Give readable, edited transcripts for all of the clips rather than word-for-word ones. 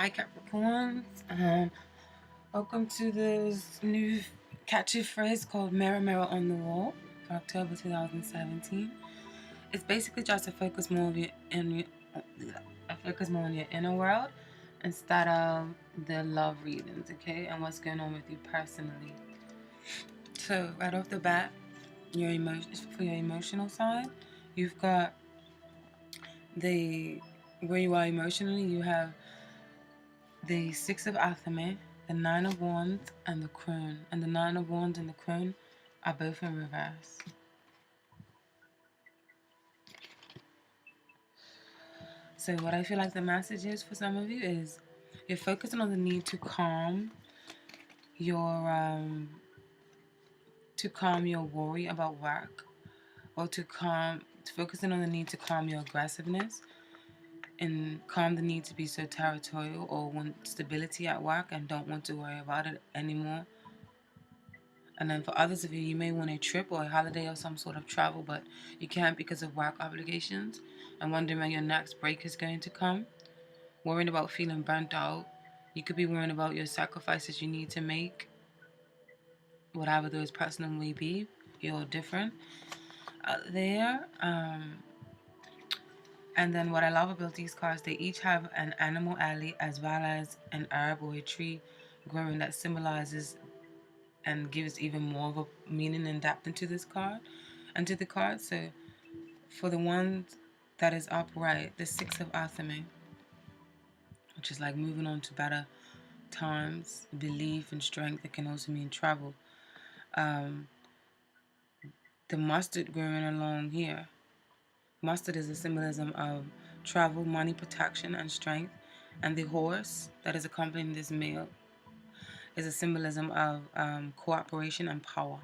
Hi Capricorns. Welcome to this new catchy phrase called Mirror Mirror on the Wall for October 2017. It's basically just to focus more of focus more on your inner world instead of the love readings, okay, and what's going on with you personally. So right off the bat, your emotions for your emotional side, you've got where you are emotionally. You have the Six of Athame, the Nine of Wands, and the Crone. And the Nine of Wands and the Crone are both in reverse. So what I feel like the message is for some of you is you're focusing on the need to calm your worry about work, or focusing on the need to calm your aggressiveness and calm the need to be so territorial or want stability at work and don't want to worry about it anymore. And then for others of you, you may want a trip or a holiday or some sort of travel, but you can't because of work obligations and wondering when your next break is going to come. Worrying about feeling burnt out. You could be worrying about your sacrifices you need to make, whatever those personal may be. You're different out there. And then what I love about these cards, they each have an animal alley as well as an herb or a tree growing that symbolizes and gives even more of a meaning and depth into this card and to the card. So for the one that is upright, the Six of Athame, which is like moving on to better times, belief and strength. It can also mean travel. The mustard growing along here. Mustard is a symbolism of travel, money, protection, and strength. And the horse that is accompanying this male is a symbolism of cooperation and power.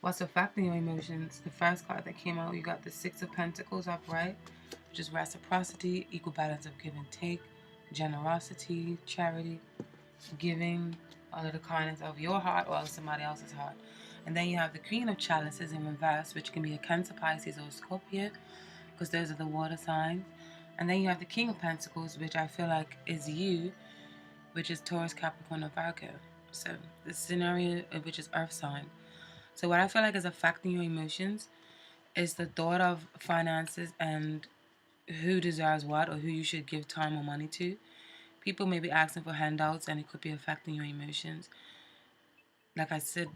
What's affecting your emotions? The first card that came out, you got the Six of Pentacles upright, which is reciprocity, equal balance of give and take, generosity, charity, giving out of the kindness of your heart or of somebody else's heart. And then you have the Queen of Chalices in reverse, which can be a Cancer, Pisces, or Scorpio, because those are the water signs. And then you have the King of Pentacles, which I feel like is you, which is Taurus, Capricorn, or Virgo. So the scenario, which is Earth sign. So what I feel like is affecting your emotions is the thought of finances and who deserves what or who you should give time or money to. People may be asking for handouts and it could be affecting your emotions. Like I said,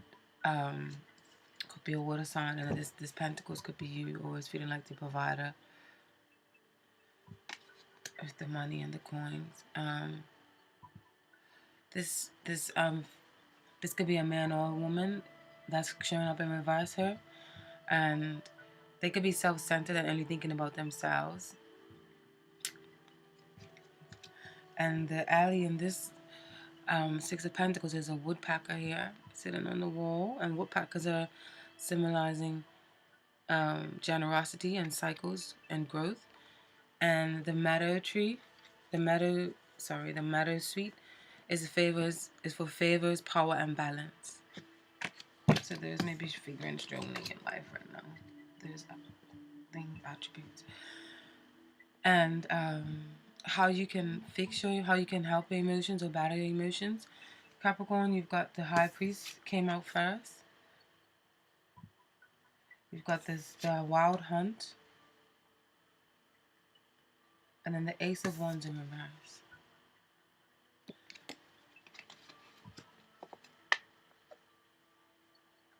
could be a water sign, and this Pentacles could be you always feeling like the provider with the money and the coins. This could be a man or a woman that's showing up in reverse here, and they could be self-centered and only thinking about themselves. And the alley in this Six of Pentacles is a woodpecker here sitting on the wall, and woodpeckers are symbolizing generosity and cycles and growth. And the meadow tree, the meadow sweet is for favors, power, and balance. So there's maybe figuring strongly in life right now. There's attributes. And how you can how you can help your emotions or battle your emotions. Capricorn, you've got the High Priest came out first. You've got the Wild Hunt. And then the Ace of Wands in reverse.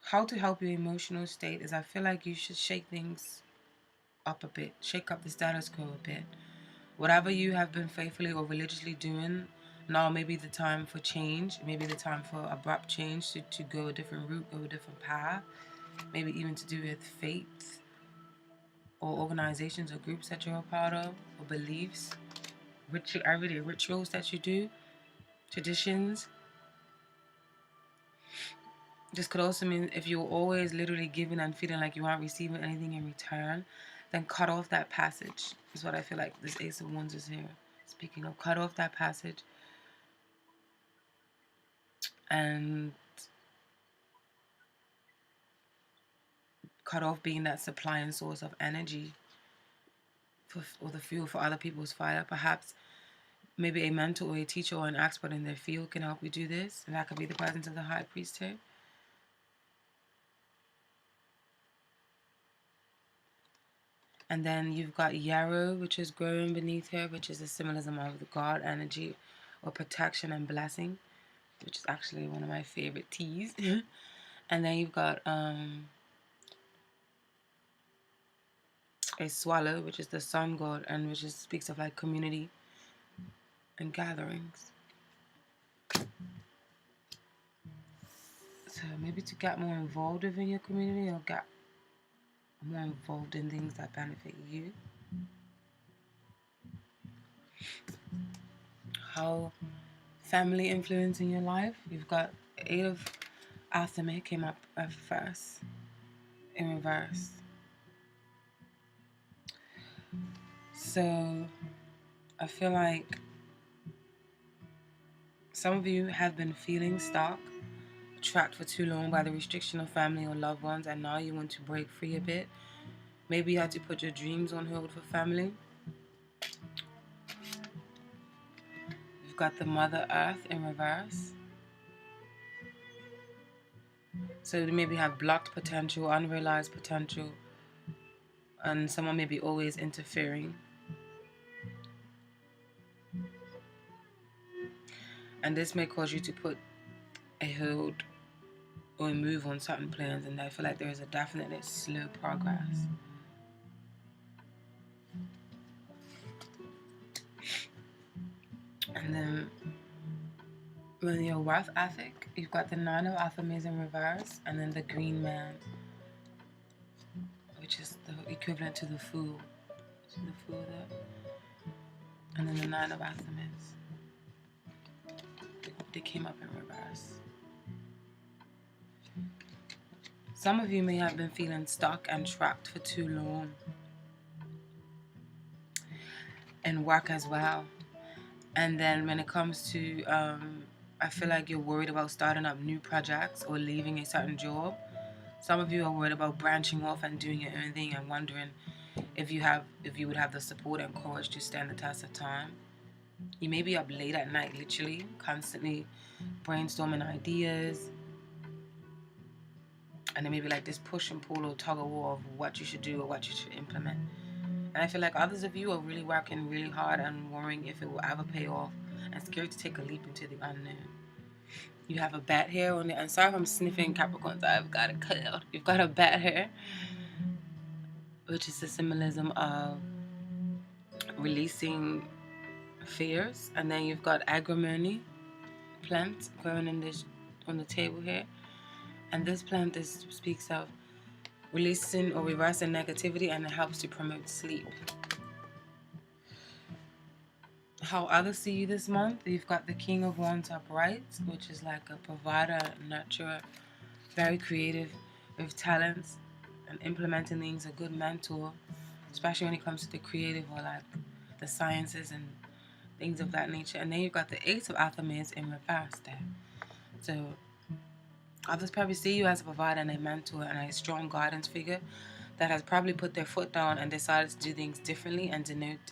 How to help your emotional state is I feel like you should shake things up a bit. Shake up the status quo a bit. Whatever you have been faithfully or religiously doing, now may be the time for change. Maybe the time for abrupt change to go a different route, go a different path. Maybe even to do with faith or organizations or groups that you're a part of, or beliefs, everyday rituals that you do, traditions. This could also mean if you're always literally giving and feeling like you aren't receiving anything in return, then cut off that passage, is what I feel like this Ace of Wands is here. Speaking of, cut off that passage and cut off being that supply and source of energy or the fuel for other people's fire. Perhaps maybe a mentor or a teacher or an expert in their field can help you do this, and that could be the presence of the high priesthood. And then you've got yarrow, which is growing beneath her, which is a symbolism of the God energy or protection and blessing, which is actually one of my favorite teas. And then you've got a swallow, which is the sun god, and which is, speaks of like community and gatherings. So maybe to get more involved within your community or get more involved in things that benefit you. How family influence in your life. You've got 8 of Athame came up at first in reverse. So I feel like some of you have been feeling stuck, trapped for too long by the restriction of family or loved ones, and now you want to break free a bit. Maybe you had to put your dreams on hold for family. You've got the Mother Earth in reverse. So you maybe have blocked potential, unrealized potential, and someone may be always interfering. And this may cause you to put a hold or a move on certain plans, and I feel like there is a definite slow progress. And then when your worth ethic, you've got the 9 of Athames in reverse, and then the green man, which is the equivalent to the Fool. So the Fool there. And then the 9 of Athames. They came up in reverse. Some of you may have been feeling stuck and trapped for too long. And work as well. And then when it comes to, I feel like you're worried about starting up new projects or leaving a certain job. Some of you are worried about branching off and doing your own thing and wondering if you would have the support and courage to stand the test of time. You may be up late at night, literally, constantly brainstorming ideas. And there may be like this push and pull or tug of war of what you should do or what you should implement. And I feel like others of you are really working really hard and worrying if it will ever pay off and scared to take a leap into the unknown. You have a bat hair on it. And sorry if I'm sniffing Capricorns. I've got it cut out. You've got a bat hair, which is the symbolism of releasing fears. And then you've got agrimony plant growing in this on the table here. And this plant speaks of releasing or reversing negativity, and it helps to promote sleep. How others see you this month, you've got the King of Wands upright, which is like a provider, nurturer, very creative with talents and implementing things, a good mentor, especially when it comes to the creative or like the sciences and things of that nature. And then you've got the 8 of Athames in reverse there. So others probably see you as a provider and a mentor and a strong guidance figure that has probably put their foot down and decided to do things differently and denote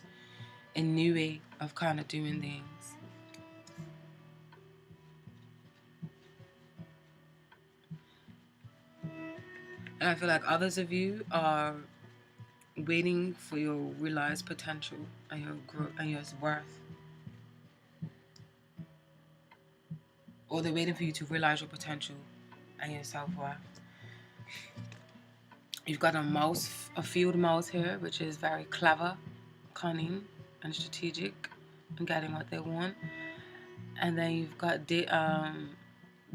a new way of kind of doing things. And I feel like others of you are waiting for your realized potential and your growth and your worth. Or they're waiting for you to realize your potential and your self-worth. You've got a field mouse here, which is very clever, cunning, and strategic in getting what they want. And then you've got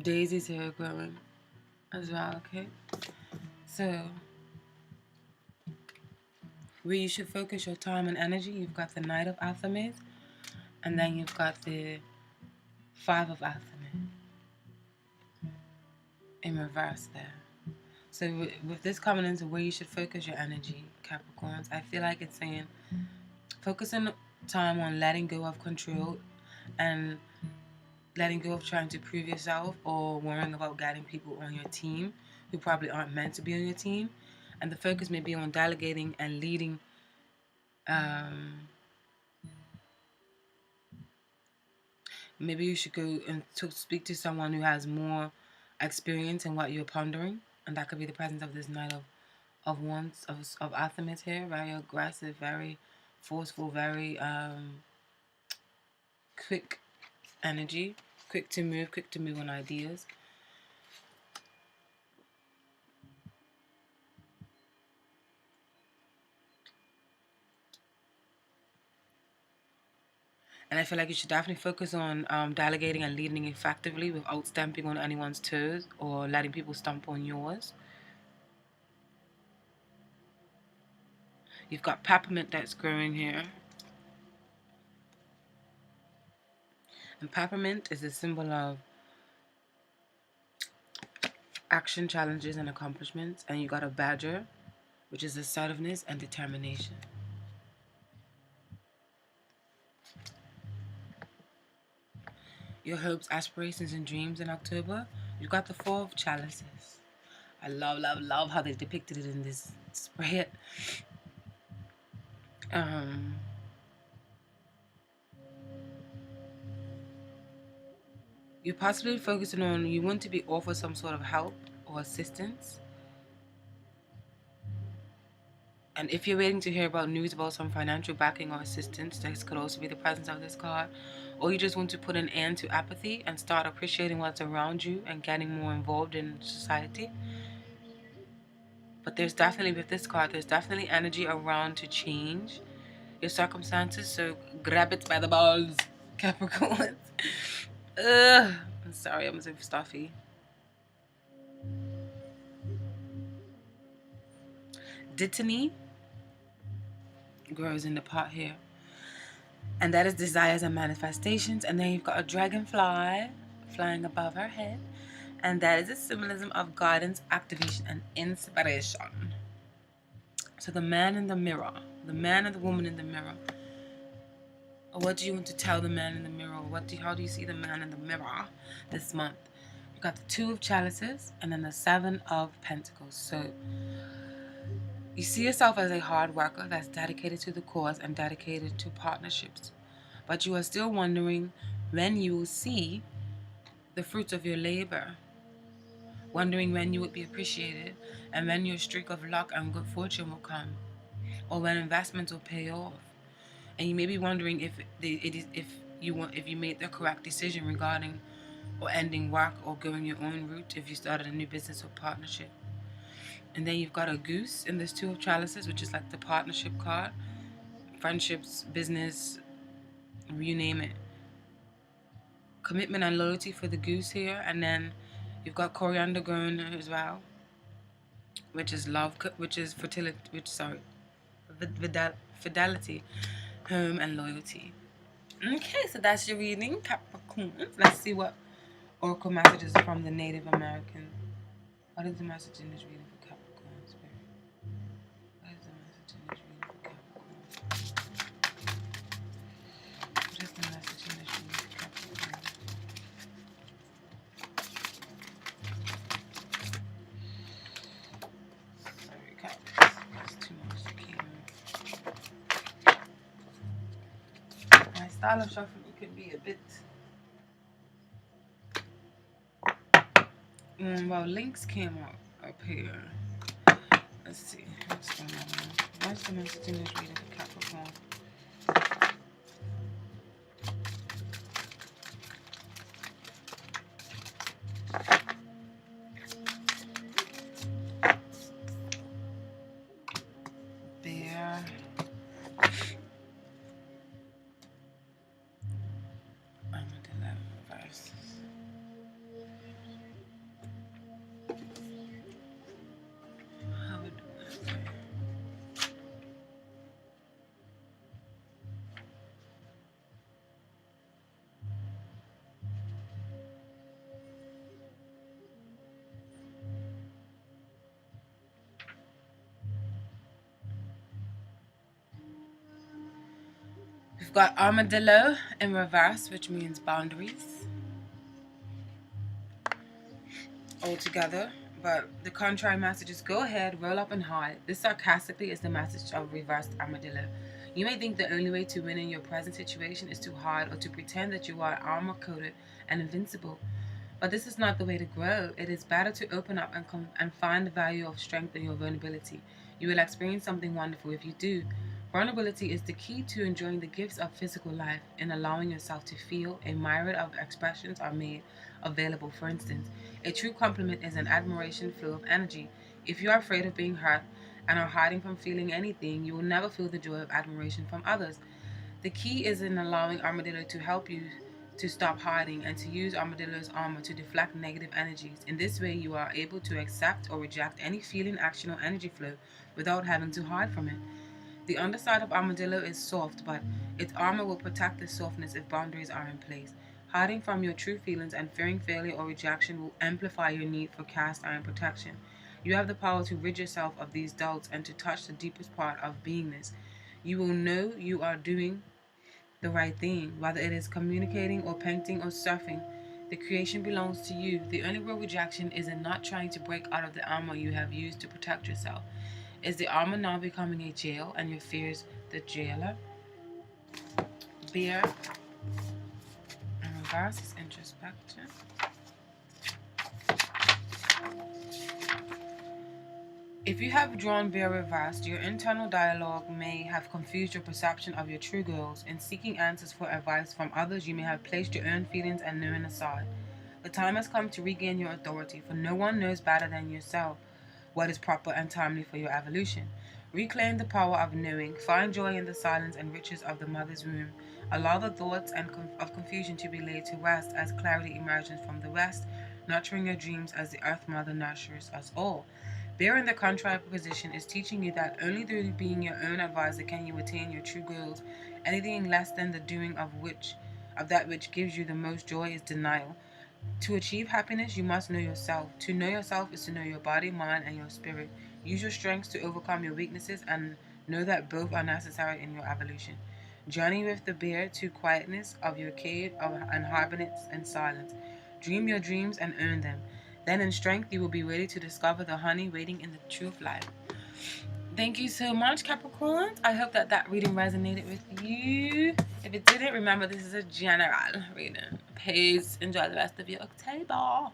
daisies here growing as well, okay? So where you should focus your time and energy, you've got the Knight of Athames, and then you've got the 5 of Athames in reverse there. So with this coming into where you should focus your energy, Capricorns, I feel like it's saying focusing time on letting go of control and letting go of trying to prove yourself or worrying about getting people on your team who probably aren't meant to be on your team. And the focus may be on delegating and leading Maybe you should go and speak to someone who has more experience in what you're pondering, and that could be the presence of this Knight of Wands of Athamet here. Very aggressive, very forceful, very quick energy, quick to move on ideas. And I feel like you should definitely focus on delegating and leading effectively without stamping on anyone's toes or letting people stomp on yours. You've got peppermint that's growing here. And peppermint is a symbol of action, challenges, and accomplishments. And you got a badger, which is assertiveness and determination. Your hopes, aspirations, and dreams in October. You've got the Four of Chalices. I love how they depicted it in this spread. You're possibly focusing on, you want to be offered some sort of help or assistance. And if you're waiting to hear about news about some financial backing or assistance, this could also be the presence of this card. Or you just want to put an end to apathy and start appreciating what's around you and getting more involved in society. But there's definitely, with this card, there's definitely energy around to change your circumstances. So grab it by the balls, Capricorns. Ugh. I'm sorry, I'm so stuffy. Dittany grows in the pot here. And that is desires and manifestations. And then you've got a dragonfly flying above her head. And that is a symbolism of guidance, activation, and inspiration. So the man in the mirror, the man and the woman in the mirror. What do you want to tell the man in the mirror? How do you see the man in the mirror this month? You've got the Two of Chalices and then the Seven of Pentacles. So you see yourself as a hard worker that's dedicated to the cause and dedicated to partnerships. But you are still wondering when you will see the fruits of your labor. Wondering when you would be appreciated and when your streak of luck and good fortune will come. Or when investments will pay off. And you may be wondering if you made the correct decision regarding or ending work or going your own route if you started a new business or partnership. And then you've got a goose in this Two of Chalices, which is like the partnership card. Friendships, business, you name it. Commitment and loyalty for the goose here. And then you've got coriander growing as well, which is love, which is fertility, fidelity, home, and loyalty. Okay, so that's your reading, Capricorns. Let's see what oracle messages from the Native Americans. What is the message in this reading for Capricorn Spirit? What is the message in this reading for Capricorn? What is the message in this reading for Capricorn? Sorry, Capricorn. That's too much to keep. My style of shuffling can be a bit... well, links came up here. Let's see. What's going on? What's the message in this reading for Capricorn? Bear. Armadillo reverse. How would we've got armadillo in reverse, which means boundaries altogether. But the contrary message is go ahead, roll up and hide. This sarcastically is the message of reversed armadillo. You may think the only way to win in your present situation is to hide or to pretend that you are armor-coated and invincible. But this is not the way to grow. It is better to open up and find the value of strength in your vulnerability. You will experience something wonderful if you do. Vulnerability is the key to enjoying the gifts of physical life and allowing yourself to feel. A myriad of expressions are made available. For instance, a true compliment is an admiration flow of energy. If you are afraid of being hurt and are hiding from feeling anything, you will never feel the joy of admiration from others. The key is in allowing Armadillo to help you to stop hiding and to use Armadillo's armor to deflect negative energies. In this way, you are able to accept or reject any feeling, action, or energy flow without having to hide from it. The underside of Armadillo is soft, but its armor will protect the softness if boundaries are in place. Hiding from your true feelings and fearing failure or rejection will amplify your need for cast iron protection. You have the power to rid yourself of these doubts and to touch the deepest part of beingness. You will know you are doing the right thing, whether it is communicating or painting or surfing. The creation belongs to you. The only real rejection is in not trying to break out of the armor you have used to protect yourself. Is the armor now becoming a jail and your fears the jailer? Bear in reverse is introspection. If you have drawn Bear reversed, your internal dialogue may have confused your perception of your true goals. In seeking answers for advice from others, you may have placed your own feelings and knowing aside. The time has come to regain your authority, for no one knows better than yourself what is proper and timely for your evolution. Reclaim the power of knowing. Find joy in the silence and riches of the mother's womb. Allow the thoughts of confusion to be laid to rest as clarity emerges from the west, nurturing your dreams as the Earth Mother nurtures us all. Bear in the contrary position is teaching you that only through being your own advisor can you attain your true goals. Anything less than the doing of that which gives you the most joy is denial. To achieve happiness, you must know yourself. To know yourself is to know your body, mind, and your spirit. Use your strengths to overcome your weaknesses and know that both are necessary in your evolution. Journey with the bear to quietness of your cave and hibernate in silence. Dream your dreams and earn them. Then in strength you will be ready to discover the honey waiting in the true of life. Thank you so much, Capricorns. I hope that reading resonated with you. If it didn't, remember this is a general reading. Please enjoy the rest of your October.